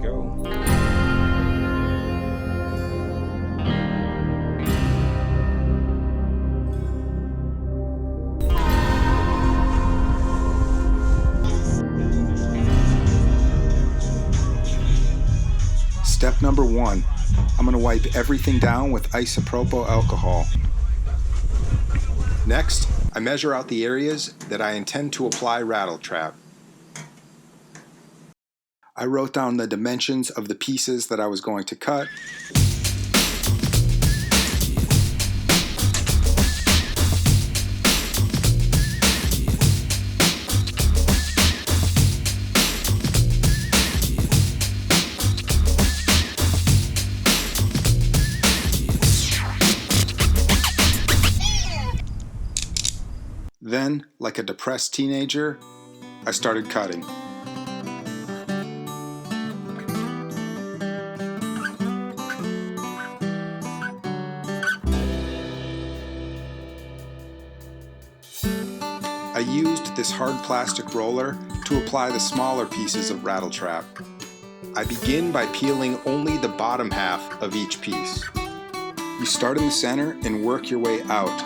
go. Step number 1, I'm going to wipe everything down with isopropyl alcohol. Next, I measure out the areas that I intend to apply Rattletrap. I wrote down the dimensions of the pieces that I was going to cut. Then, like a depressed teenager, I started cutting. I used this hard plastic roller to apply the smaller pieces of Rattletrap. I begin by peeling only the bottom half of each piece. You start in the center and work your way out,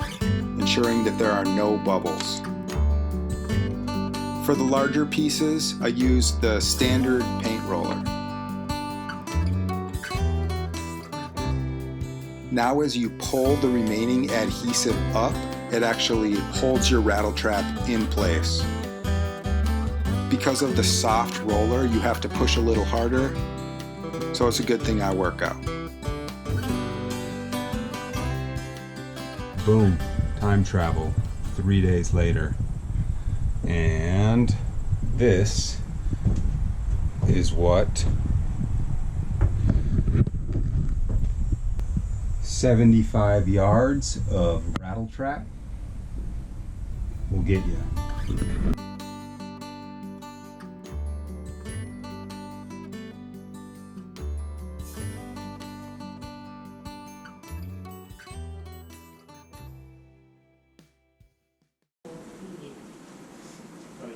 ensuring that there are no bubbles. For the larger pieces, I use the standard paint roller. Now as you pull the remaining adhesive up, it actually holds your Rattletrap in place. Because of the soft roller, you have to push a little harder, so it's a good thing I work out. Boom. Time travel 3 days later. And this is what 75 yards of Rattletrap will get you.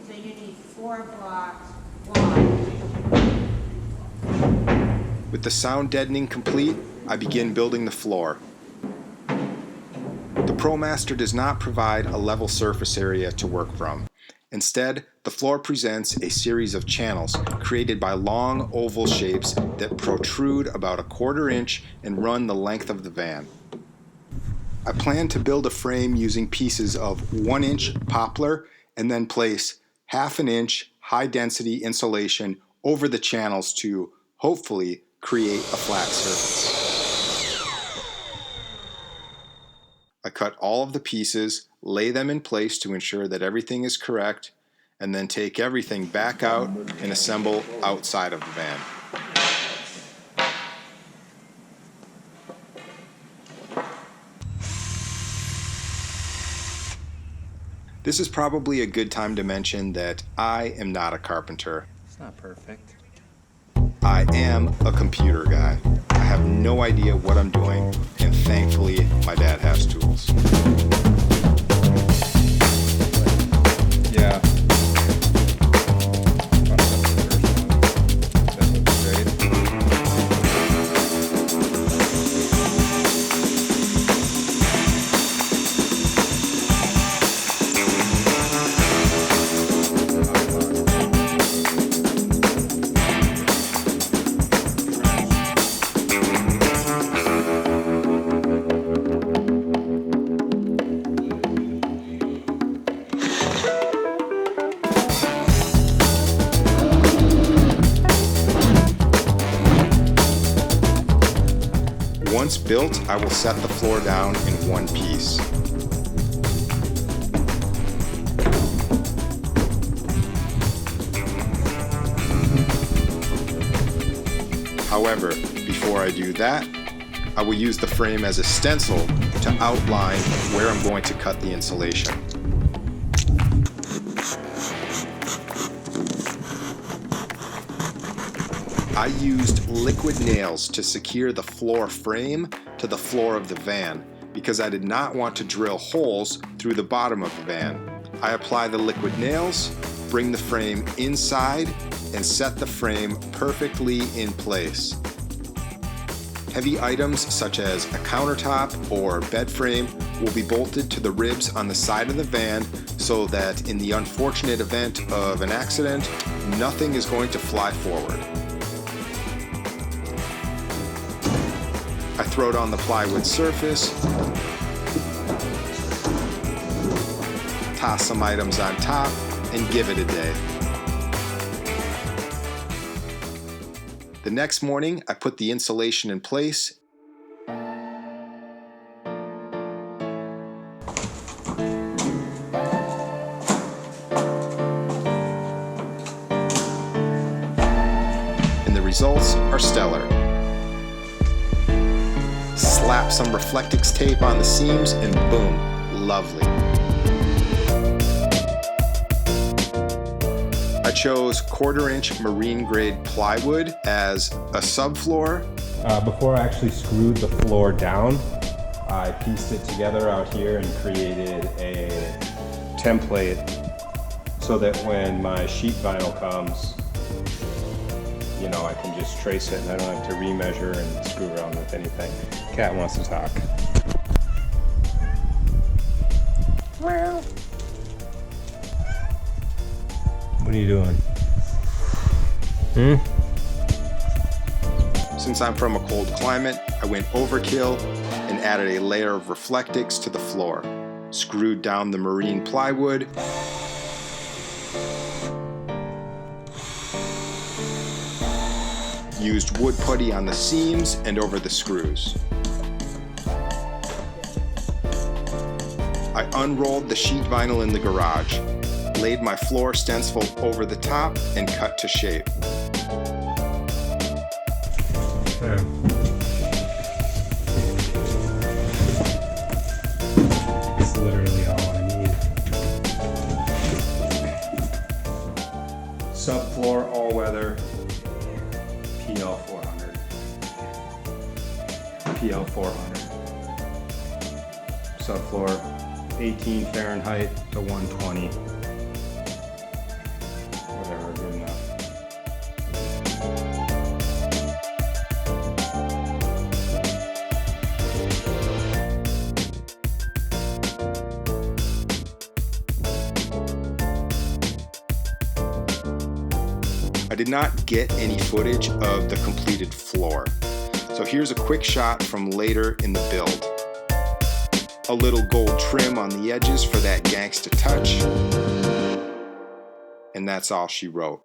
So you need 4 blocks wide. With the sound deadening complete, I begin building the floor. The ProMaster does not provide a level surface area to work from. Instead, the floor presents a series of channels created by long oval shapes that protrude about 1/4 inch and run the length of the van. I plan to build a frame using pieces of 1-inch poplar and then place 1/2 inch high-density insulation over the channels to, hopefully, create a flat surface. I cut all of the pieces, lay them in place to ensure that everything is correct, and then take everything back out and assemble outside of the van. This is probably a good time to mention that I am not a carpenter. It's not perfect. I am a computer guy. I have no idea what I'm doing, and thankfully my dad has tools. Yeah. That looks great. Once built, I will set the floor down in one piece. However, before I do that, I will use the frame as a stencil to outline where I'm going to cut the insulation. I used liquid nails to secure the floor frame to the floor of the van because I did not want to drill holes through the bottom of the van. I apply the liquid nails, bring the frame inside, and set the frame perfectly in place. Heavy items such as a countertop or bed frame will be bolted to the ribs on the side of the van so that in the unfortunate event of an accident, nothing is going to fly forward. I throw down the plywood surface, toss some items on top, and give it a day. The next morning, I put the insulation in place. And the results are stellar. Slap some Reflectix tape on the seams and boom, lovely. I chose 1/4-inch marine grade plywood as a subfloor. Before I actually screwed the floor down, I pieced it together out here and created a template so that when my sheet vinyl comes, you know, I can just trace it and I don't have to remeasure and screw around with anything. Cat wants to talk. What are you doing? Since I'm from a cold climate, I went overkill and added a layer of Reflectix to the floor. Screwed down the marine plywood. Used wood putty on the seams and over the screws. I unrolled the sheet vinyl in the garage, laid my floor stencil over the top, and cut to shape. It's literally all I need. Subfloor all-weather PL 400. PL 400. Subfloor 18 Fahrenheit to 120. Whatever, good enough. I did not get any footage of the completed floor, so here's a quick shot from later in the build. A little gold trim on the edges for that gangsta touch, and that's all she wrote.